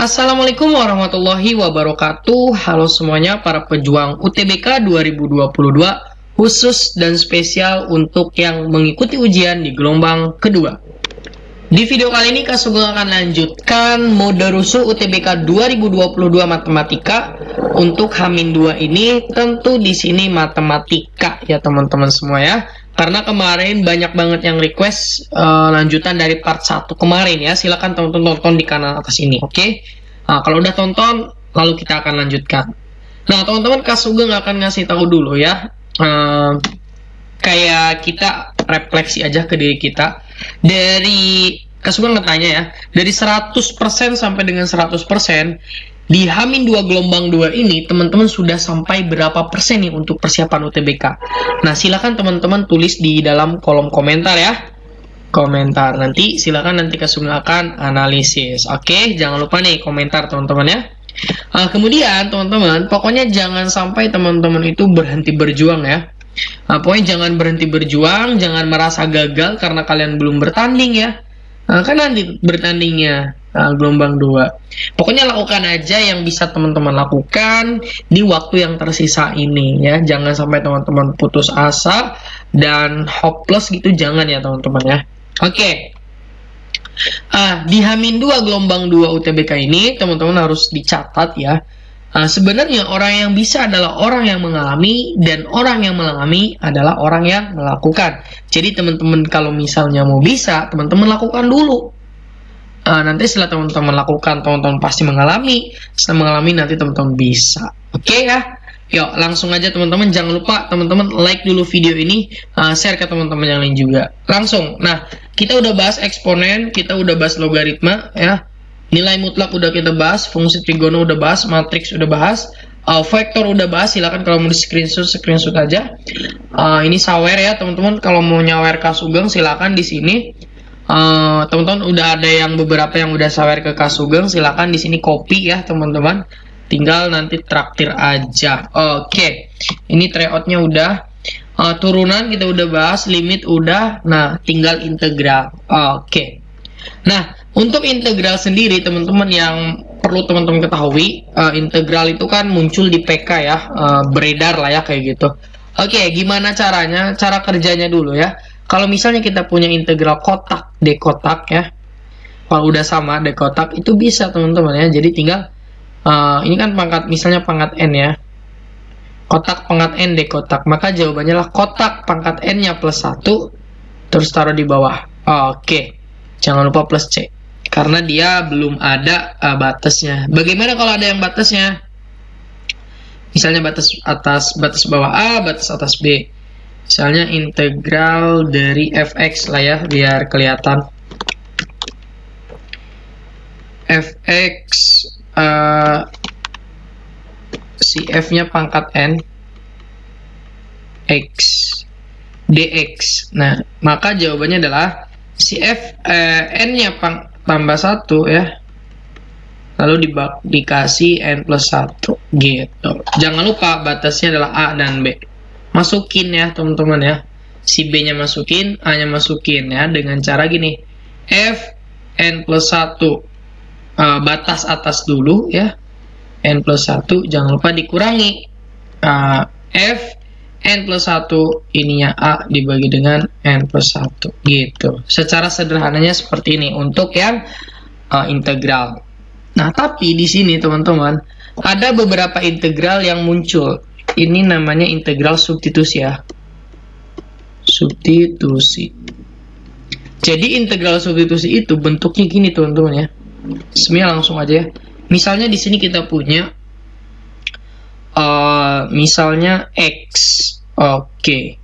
Assalamualaikum warahmatullahi wabarakatuh. Halo semuanya para pejuang UTBK 2022, khusus dan spesial untuk yang mengikuti ujian di gelombang kedua. Di video kali ini Kak Sugeng akan lanjutkan mode rusuh UTBK 2022 matematika. Untuk H-2 ini tentu di sini matematika ya teman-teman semua ya. Karena kemarin banyak banget yang request lanjutan dari part 1 kemarin ya. Silahkan teman-teman tonton di kanal atas ini, oke? Nah, kalau udah tonton, lalu kita akan lanjutkan. Nah, teman-teman, Kak Sugeng akan ngasih tahu dulu ya. Kayak kita refleksi aja ke diri kita. Dari, Kak Sugeng ngetanya ya, dari 100% sampai dengan 100%, di H-2 gelombang 2 ini, teman-teman sudah sampai berapa persen nih untuk persiapan UTBK? Nah, silakan teman-teman tulis di dalam kolom komentar ya. Komentar. Nanti silakan Kak Sugeng akan analisis. Oke, jangan lupa nih komentar teman-teman ya. Kemudian teman-teman, pokoknya jangan sampai teman-teman itu berhenti berjuang ya. Pokoknya jangan berhenti berjuang, jangan merasa gagal karena kalian belum bertanding ya. Kan nanti bertandingnya gelombang 2. Pokoknya lakukan aja yang bisa teman-teman lakukan di waktu yang tersisa ini ya. Jangan sampai teman-teman putus asa dan hopeless gitu, jangan ya teman-teman ya. Oke. Di H-2 gelombang 2 UTBK ini teman-teman harus dicatat ya. Sebenarnya orang yang bisa adalah orang yang mengalami, dan orang yang mengalami adalah orang yang melakukan. Jadi teman-teman kalau misalnya mau bisa, teman-teman lakukan dulu. Nanti setelah teman-teman lakukan, teman-teman pasti mengalami. Setelah mengalami nanti teman-teman bisa. Oke ya? Yuk langsung aja teman-teman. Jangan lupa teman-teman like dulu video ini, share ke teman-teman yang lain juga. Langsung. Nah, kita udah bahas eksponen, kita udah bahas logaritma ya. Nilai mutlak udah kita bahas, fungsi trigono udah bahas, matriks udah bahas, vektor udah bahas. Silakan kalau mau di screenshot aja. Ini sawer ya teman-teman. Kalau mau nyawer Kak Sugeng silakan di sini. Teman-teman udah ada yang beberapa yang udah sawer ke Kak Sugeng, silakan di sini copy ya teman-teman. Tinggal nanti traktir aja. Oke. Ini tryoutnya udah. Turunan kita udah bahas, limit udah. Nah, tinggal integral. Oke. Nah, untuk integral sendiri teman-teman yang perlu teman-teman ketahui, integral itu kan muncul di PK ya, beredar lah ya kayak gitu. Oke, gimana caranya? Cara kerjanya dulu ya. Kalau misalnya kita punya integral kotak, D kotak ya, kalau udah sama D kotak itu bisa teman-teman ya. Jadi tinggal ini kan pangkat, misalnya pangkat N ya, kotak pangkat N D kotak, maka jawabannya lah kotak pangkat N nya plus 1 terus taruh di bawah. Oke, jangan lupa plus C karena dia belum ada batasnya. Bagaimana kalau ada yang batasnya? Misalnya batas atas, batas bawah A, batas atas B. Misalnya integral dari fx lah ya, biar kelihatan. Fx si f-nya pangkat n, x dx. Nah, maka jawabannya adalah si f n-nya tambah 1 ya, lalu dikasih n plus 1 gitu. Jangan lupa batasnya adalah A dan B. Masukin ya teman-teman ya, si B nya masukin, A nya masukin ya, dengan cara gini, f n plus 1 batas atas dulu ya, n plus 1 jangan lupa dikurangi f n plus 1 ininya A dibagi dengan n plus 1 gitu. Secara sederhananya seperti ini untuk yang integral. Nah, tapi di sini teman-teman ada beberapa integral yang muncul. Ini namanya integral substitusi ya. Substitusi. Jadi integral substitusi itu bentuknya gini teman-teman ya. Semuanya langsung aja ya. Misalnya di sini kita punya misalnya x. Oke.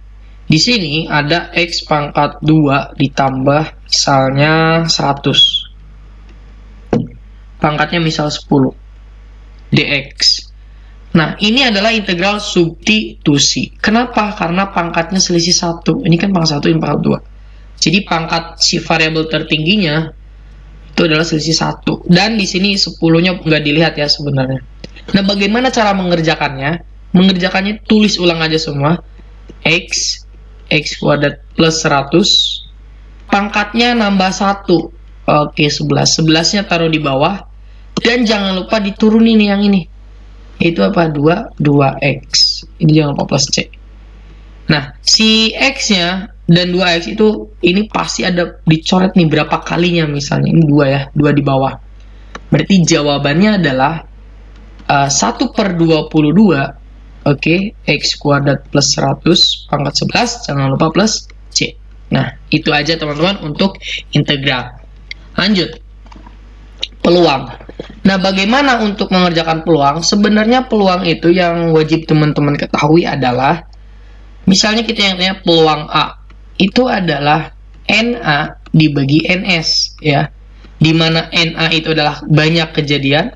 Di sini ada x pangkat 2 ditambah misalnya 100. Pangkatnya misal 10 dx. Nah, ini adalah integral substitusi. Kenapa? Karena pangkatnya selisih 1. Ini kan pangkat 1, ini pangkat 2. Jadi pangkat si variabel tertingginya itu adalah selisih 1. Dan di sini 10-nya nggak dilihat ya sebenarnya. Nah, bagaimana cara mengerjakannya? Mengerjakannya tulis ulang aja semua. X kuadrat plus 100. Pangkatnya nambah 1. Oke, 11. 11-nya taruh di bawah. D Dan jangan lupa diturunin yang ini. Itu apa? 2x. Ini jangan lupa plus C. Nah, si X-nya dan 2x itu ini pasti ada dicoret nih berapa kalinya misalnya. Ini 2 ya, 2 di bawah. Berarti jawabannya adalah 1/22. Oke, X kuadrat plus 100 pangkat 11. Jangan lupa plus C. Nah, itu aja teman-teman untuk integral. Lanjut. Peluang. Nah, bagaimana untuk mengerjakan peluang? Sebenarnya peluang itu yang wajib teman-teman ketahui adalah, misalnya kita yang tanya peluang A, itu adalah NA dibagi NS, ya. Dimana NA itu adalah banyak kejadian,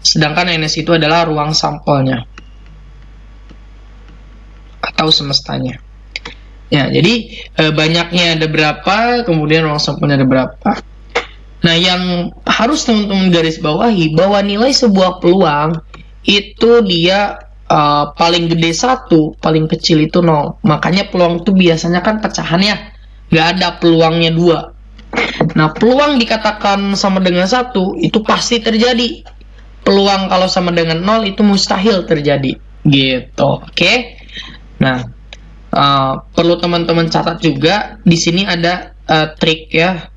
sedangkan NS itu adalah ruang sampelnya atau semestanya. Ya, jadi banyaknya ada berapa, kemudian ruang sampelnya ada berapa. Nah, yang harus teman-teman garis bawahi bahwa nilai sebuah peluang itu dia paling gede 1, paling kecil itu 0. Makanya peluang itu biasanya kan pecahannya, nggak ada peluangnya 2. Nah, peluang dikatakan sama dengan 1 itu pasti terjadi. Peluang kalau sama dengan 0 itu mustahil terjadi. Gitu, oke? Nah, perlu teman-teman catat juga di sini ada trik ya.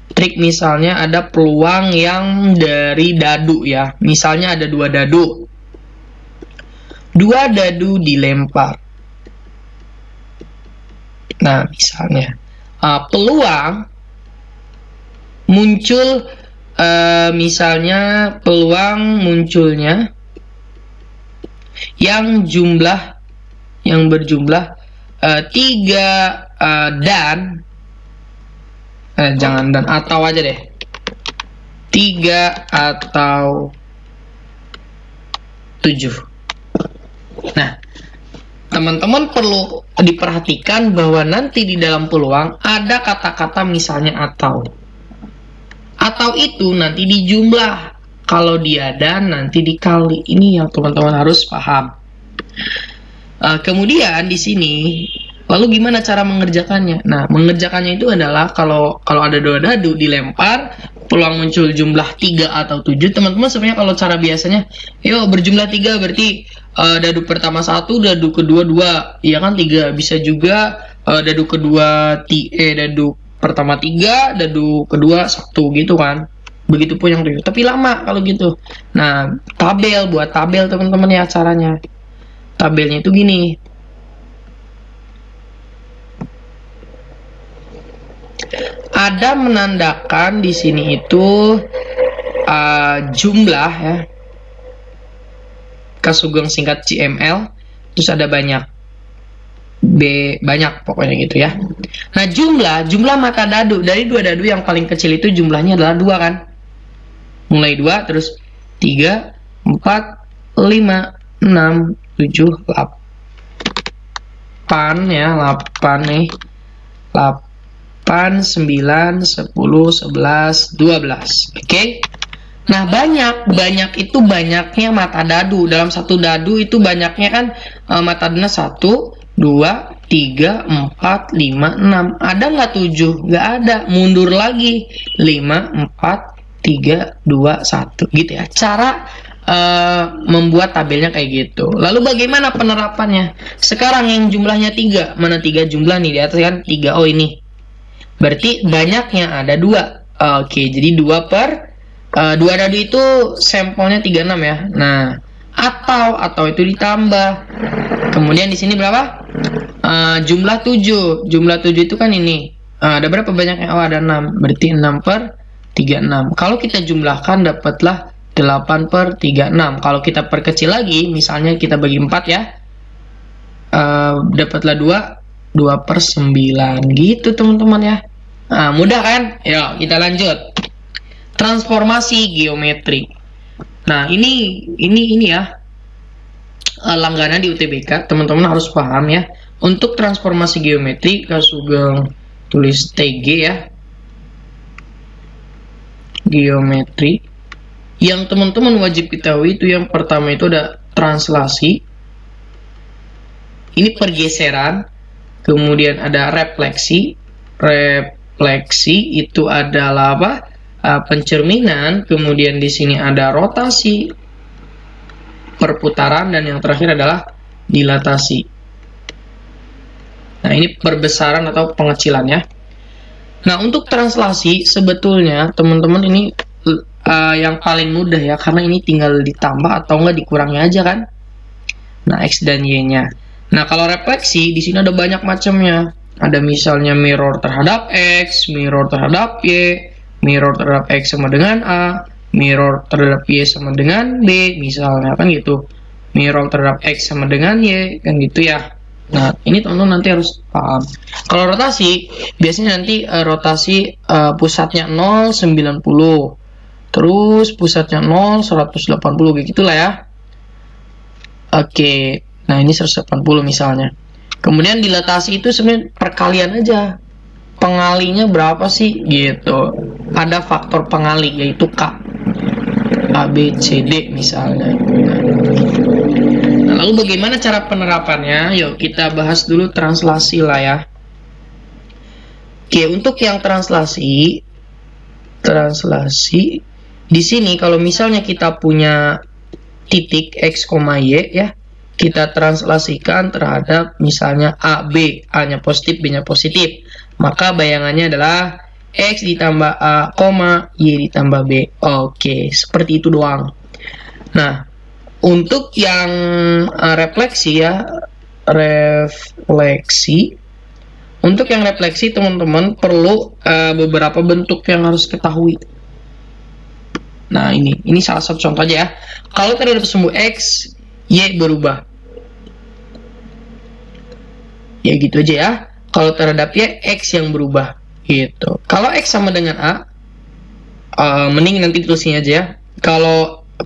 Trik misalnya ada peluang yang dari dadu ya. Misalnya ada 2 dadu. 2 dadu dilempar. Nah, misalnya peluang muncul, misalnya peluang munculnya yang berjumlah 3 dan jangan dan atau aja deh, 3 atau 7. Nah, teman-teman perlu diperhatikan bahwa nanti di dalam peluang ada kata-kata misalnya atau. Atau itu nanti dijumlah. Kalau dia dan nanti dikali. Ini yang teman-teman harus paham. Kemudian di sini, lalu gimana cara mengerjakannya? Nah, mengerjakannya itu adalah kalau ada 2 dadu dilempar, peluang muncul jumlah 3 atau 7. Teman-teman sebenarnya kalau cara biasanya, yuk berjumlah 3 berarti dadu pertama 1, dadu kedua 2. Iya kan 3. Bisa juga dadu kedua dadu pertama 3, dadu kedua 1 gitu kan. Begitupun yang 7. Tapi lama kalau gitu. Nah, buat tabel teman-teman ya caranya. Tabelnya itu gini. Ada menandakan di sini itu jumlah ya. Kasugeng singkat CML, terus ada banyak. Banyak pokoknya gitu ya. Nah, jumlah mata dadu dari 2 dadu yang paling kecil itu jumlahnya adalah 2 kan. Mulai 2 terus 3, 4, 5, 6, 7, 8 ya, 8 nih. 8, 9, 10, 11, 12. Oke. Nah, banyak itu banyaknya mata dadu. Dalam satu dadu itu banyaknya kan mata dadunya 1, 2, 3, 4, 5, 6. Ada nggak 7? Nggak ada. Mundur lagi. 5, 4, 3, 2, 1. Gitu ya. Cara membuat tabelnya kayak gitu. Lalu bagaimana penerapannya? Sekarang yang jumlahnya 3. Mana 3 jumlah nih? Di atas kan 3. Oh, ini. Berarti banyaknya ada 2. Oke, jadi 2 dadu itu sampelnya 36 ya. Nah, atau itu ditambah. Kemudian di sini berapa? Jumlah 7. Jumlah 7 itu kan ini. Ada berapa banyaknya? Oh, ada 6. Berarti 6/36. Kalau kita jumlahkan dapatlah 8/36. Kalau kita perkecil lagi, misalnya kita bagi 4 ya. Dapatlah 2/9. Gitu teman-teman ya. Nah, mudah kan? Yuk, kita lanjut. Transformasi geometri. Nah, ini ya. Langganan di UTBK, teman-teman harus paham ya. Untuk transformasi geometri, Kasugeng tulis TG ya. Geometri. Yang teman-teman wajib ketahui itu yang pertama itu ada translasi. Ini pergeseran. Kemudian ada refleksi. Refleksi itu adalah apa? pencerminan, kemudian di sini ada rotasi, perputaran, dan yang terakhir adalah dilatasi. Nah, ini perbesaran atau pengecilan ya. Nah, untuk translasi sebetulnya teman-teman ini yang paling mudah ya, karena ini tinggal ditambah atau enggak dikurangi aja kan. Nah, X dan Y-nya. Nah, kalau refleksi di sini ada banyak macamnya. Ada misalnya mirror terhadap X, mirror terhadap Y, mirror terhadap X sama dengan A, mirror terhadap Y sama dengan B, misalnya kan gitu. Mirror terhadap X sama dengan Y, kan gitu ya. Nah, ini teman-teman nanti harus paham. Kalau rotasi, biasanya nanti rotasi pusatnya 0, 90. Terus pusatnya 0, 180, kayak gitulah ya. Oke, nah ini 180 misalnya. Kemudian dilatasi itu sebenarnya perkalian aja. Pengalinya berapa sih? Gitu. Ada faktor pengali, yaitu K. A, B, C, D misalnya. Nah, lalu bagaimana cara penerapannya? Yuk kita bahas dulu translasi lah ya. Oke, untuk yang translasi di sini kalau misalnya kita punya titik X, Y ya, kita translasikan terhadap misalnya A, B, A-nya positif, B-nya positif. Maka bayangannya adalah X ditambah A, Y ditambah B. Oke, seperti itu doang. Nah, untuk yang refleksi ya, untuk yang refleksi teman-teman perlu beberapa bentuk yang harus ketahui. Nah, ini salah satu contoh aja ya. Kalau terhadap sumbu X, Y berubah. Ya gitu aja ya. Kalau terhadap Y, X yang berubah. Gitu. Kalau X sama dengan A, mending nanti tulisnya aja ya.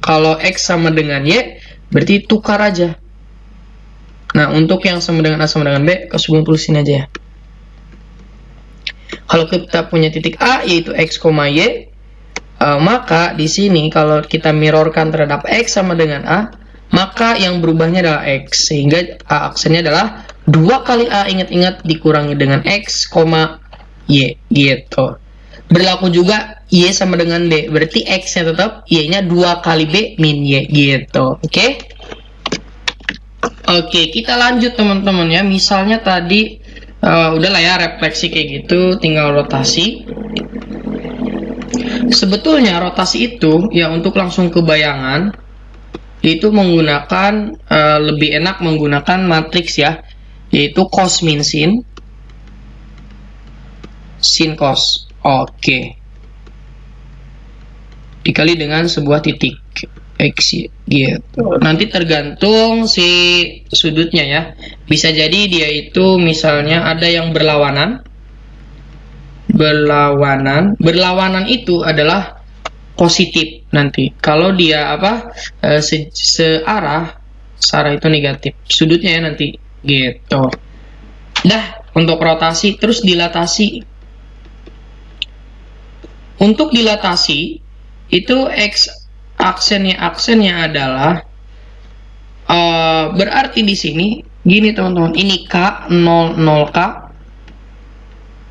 Kalau X sama dengan Y, berarti tukar aja. Nah, untuk yang sama dengan A sama dengan B, sebelum tulisin aja ya. Kalau kita punya titik A, yaitu X, Y, maka di sini kalau kita mirrorkan terhadap X sama dengan A, maka yang berubahnya adalah X. Sehingga A aksennya adalah 2 kali A, ingat-ingat, dikurangi dengan X, Y, gitu. Berlaku juga Y sama dengan B, berarti X-nya tetap, Y-nya 2 kali B min Y, gitu. Oke? Oke, kita lanjut teman-teman ya. Misalnya tadi, udahlah ya, refleksi kayak gitu, tinggal rotasi. Sebetulnya rotasi itu ya untuk langsung ke bayangan itu menggunakan lebih enak menggunakan matriks ya, yaitu cos min sin, sin cos. Oke. Dikali dengan sebuah titik X gitu. Nanti tergantung si sudutnya ya. Bisa jadi dia itu misalnya ada yang berlawanan. Berlawanan itu adalah positif nanti. Kalau dia searah itu negatif. Sudutnya ya nanti gitu. Dah, untuk rotasi. Terus dilatasi. Untuk dilatasi itu X aksennya adalah berarti di sini gini teman-teman. Ini K 0 K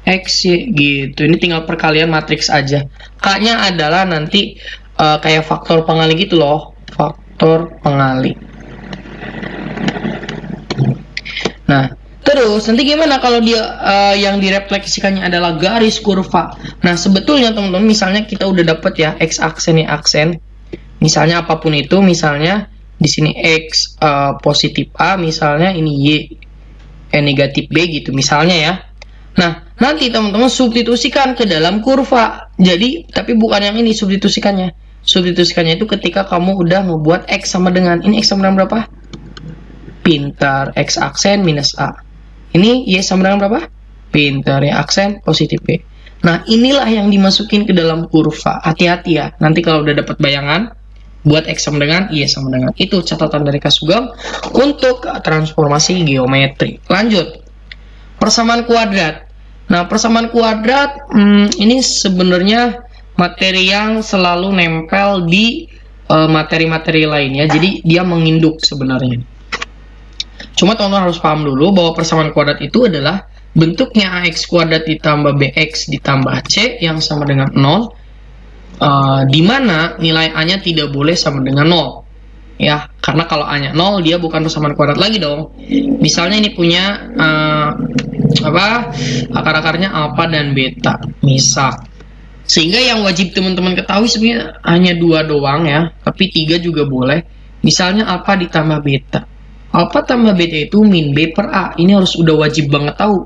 X, Y, gitu. Ini tinggal perkalian matriks aja. K-nya adalah nanti kayak faktor pengali gitu loh. Faktor pengali. Nah, terus nanti gimana kalau dia yang direfleksikannya adalah garis kurva. Nah, sebetulnya teman-teman, misalnya kita udah dapet ya X aksen, Y aksen. Misalnya apapun itu, misalnya di sini X positif A, misalnya ini Y negatif B gitu misalnya ya. Nah, nanti teman-teman substitusikan ke dalam kurva. Jadi, tapi bukan yang ini substitusikannya. Substitusikannya itu ketika kamu udah membuat X sama dengan, ini X sama dengan berapa? Pintar, X aksen minus A. Ini Y sama dengan berapa? Pintar, Y aksen positif B. Nah, inilah yang dimasukin ke dalam kurva. Hati-hati ya. Nanti kalau udah dapat bayangan, buat X sama dengan, Y sama dengan. Itu catatan dari Kak Sugeng untuk transformasi geometri. Lanjut. Persamaan kuadrat. Nah, persamaan kuadrat ini sebenarnya materi yang selalu nempel di materi-materi lainnya. Jadi dia menginduk sebenarnya. Cuma teman-teman harus paham dulu bahwa persamaan kuadrat itu adalah bentuknya AX kuadrat ditambah BX ditambah C yang sama dengan 0. di mana nilai A-nya tidak boleh sama dengan 0. Ya, karena kalau A-nya 0 dia bukan persamaan kuadrat lagi dong. Misalnya ini punya akar-akarnya alfa dan beta, misal. Sehingga yang wajib teman-teman ketahui sebenarnya hanya 2 doang ya, tapi 3 juga boleh. Misalnya alfa ditambah beta. Alfa tambah beta itu min B per A. Ini harus udah wajib banget tahu.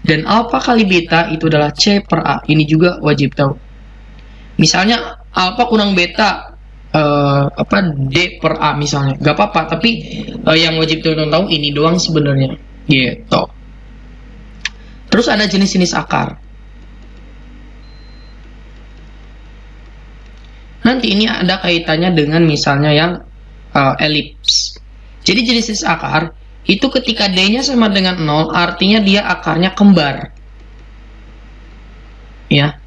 Dan alfa kali beta itu adalah C per A. Ini juga wajib tahu. Misalnya alfa kurang beta D per A misalnya. Gak apa-apa, tapi yang wajib teman-teman tahu ini doang sebenarnya. Gitu. Terus ada jenis-jenis akar. Nanti ini ada kaitannya dengan misalnya yang elips. Jadi jenis akar itu ketika D-nya sama dengan 0 artinya dia akarnya kembar. Ya.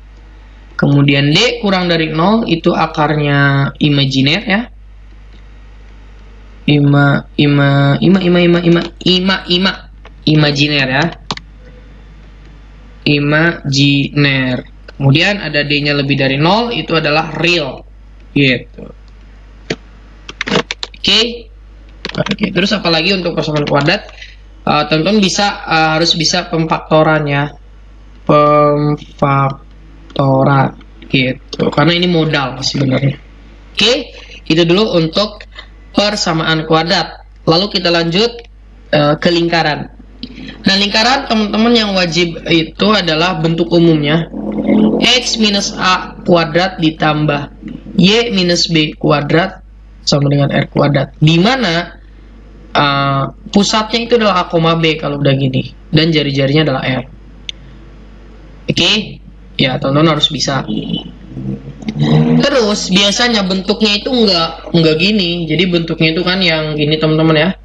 Kemudian D kurang dari 0 itu akarnya imajiner ya. Imajiner ya. Imajiner. Kemudian ada D-nya lebih dari 0 itu adalah real. Gitu. Oke, terus apalagi untuk persamaan kuadrat? Teman-teman harus bisa pemfaktoran ya. Pemfaktoran gitu. Karena ini modal sebenarnya. Oke, itu dulu untuk persamaan kuadrat. Lalu kita lanjut ke lingkaran. Nah, lingkaran teman-teman yang wajib itu adalah bentuk umumnya X minus A kuadrat ditambah Y minus B kuadrat sama dengan R kuadrat, di mana pusatnya itu adalah A, B kalau udah gini, dan jari-jarinya adalah R. Oke, ya teman-teman harus bisa. Terus biasanya bentuknya itu enggak gini, jadi bentuknya itu kan yang gini teman-teman ya.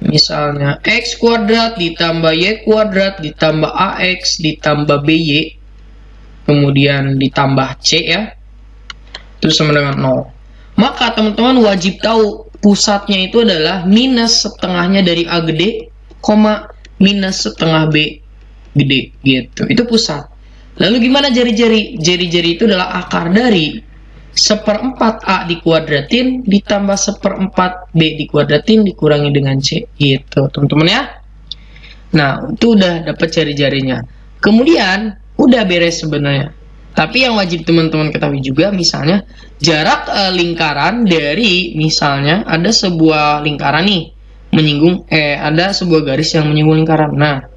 Misalnya X kuadrat ditambah Y kuadrat ditambah AX ditambah BY kemudian ditambah C ya, terus sama dengan 0. Maka teman-teman wajib tahu pusatnya itu adalah minus setengahnya dari A gede, minus setengah B gede gitu. Itu pusat. Lalu gimana jari-jari? Jari-jari itu adalah akar dari 1/4 A dikuadratin ditambah 1/4 B dikuadratin dikurangi dengan C gitu teman-teman ya. Nah itu udah dapat jari-jarinya, kemudian udah beres sebenarnya. Tapi yang wajib teman-teman ketahui juga misalnya jarak lingkaran dari misalnya ada sebuah lingkaran nih menyinggung ada sebuah garis yang menyinggung lingkaran. Nah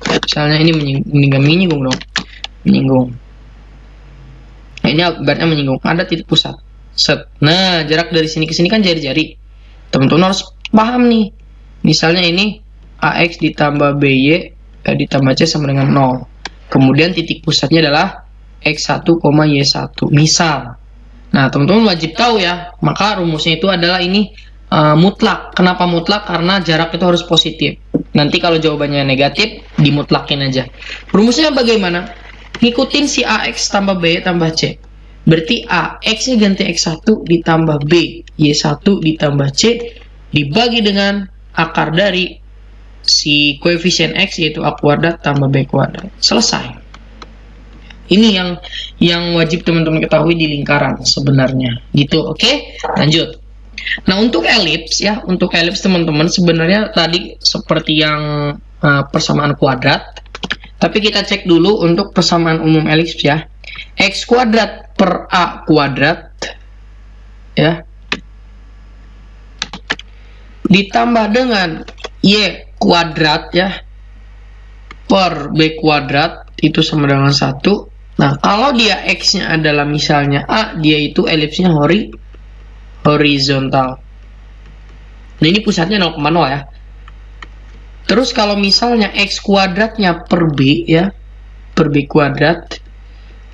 misalnya ini menyinggung dong, menyinggung. Nah, ini ibaratnya menyinggung, ada titik pusat. Set. Nah, jarak dari sini ke sini kan jari-jari. Teman-teman harus paham nih. Misalnya ini AX ditambah BY ditambah C sama dengan 0. Kemudian titik pusatnya adalah X1, Y1. Misal. Nah, teman-teman wajib tahu ya. Maka rumusnya itu adalah ini mutlak. Kenapa mutlak? Karena jarak itu harus positif. Nanti kalau jawabannya negatif, dimutlakin aja. Rumusnya bagaimana? Ngikutin si AX tambah B tambah C. Berarti AX-nya ganti X1 ditambah B, Y1 ditambah C dibagi dengan akar dari si koefisien X yaitu A kuadrat tambah B kuadrat. Selesai. Ini yang wajib teman-teman ketahui di lingkaran sebenarnya. Gitu, oke? Lanjut. Nah, untuk elips ya, untuk elips teman-teman sebenarnya tadi seperti yang persamaan kuadrat. Tapi kita cek dulu untuk persamaan umum elips ya. X kuadrat per A kuadrat ya ditambah dengan Y kuadrat ya per B kuadrat itu sama dengan 1. Nah, kalau dia X-nya adalah misalnya A, dia itu elipsnya horizontal. Nah, ini pusatnya 0,0 ya. Terus kalau misalnya X kuadratnya per B ya, per B kuadrat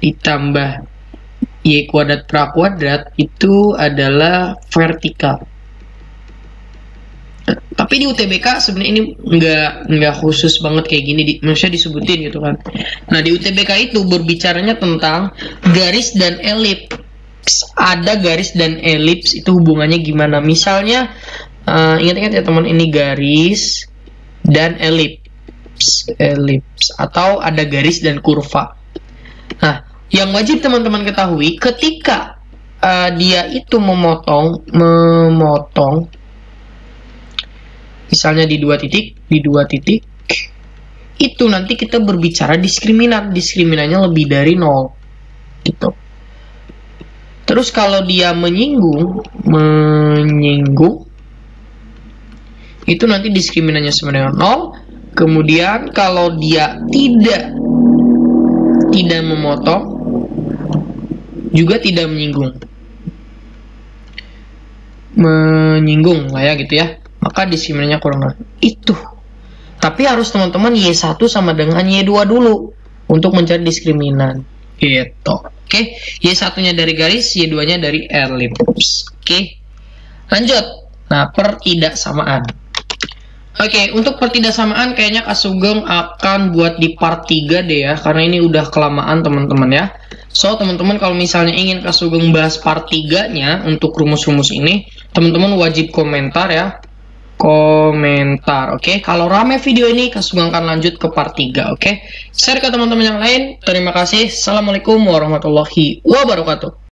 ditambah Y kuadrat per A kuadrat itu adalah vertikal. Tapi di UTBK sebenarnya ini nggak khusus banget kayak gini, maksudnya disebutin gitu kan. Nah di UTBK itu berbicaranya tentang garis dan elips. Ada garis dan elips itu hubungannya gimana? Misalnya ingat-ingat ya teman, ini garis dan elips atau ada garis dan kurva. Nah Yang wajib teman-teman ketahui, ketika dia itu memotong, misalnya di dua titik, itu nanti kita berbicara diskriminannya lebih dari 0, gitu. Terus kalau dia menyinggung, itu nanti diskriminannya sama dengan 0. Kemudian kalau dia tidak memotong, juga tidak menyinggung lah ya gitu ya, maka diskriminannya kurang itu. Tapi harus teman-teman Y1 sama dengan Y2 dulu untuk mencari diskriminan gitu. Oke, Y1-nya dari garis, Y2-nya dari elips. Oke, lanjut. Nah, pertidaksamaan. Oke, untuk pertidaksamaan kayaknya Kak Sugeng akan buat di part 3 deh ya, karena ini udah kelamaan teman-teman ya. So, teman-teman kalau misalnya ingin Kak Sugeng bahas part 3-nya untuk rumus-rumus ini, teman-teman wajib komentar ya. Oke. Kalau rame video ini, Kak Sugeng akan lanjut ke part 3, oke? Share ke teman-teman yang lain. Terima kasih. Assalamualaikum warahmatullahi wabarakatuh.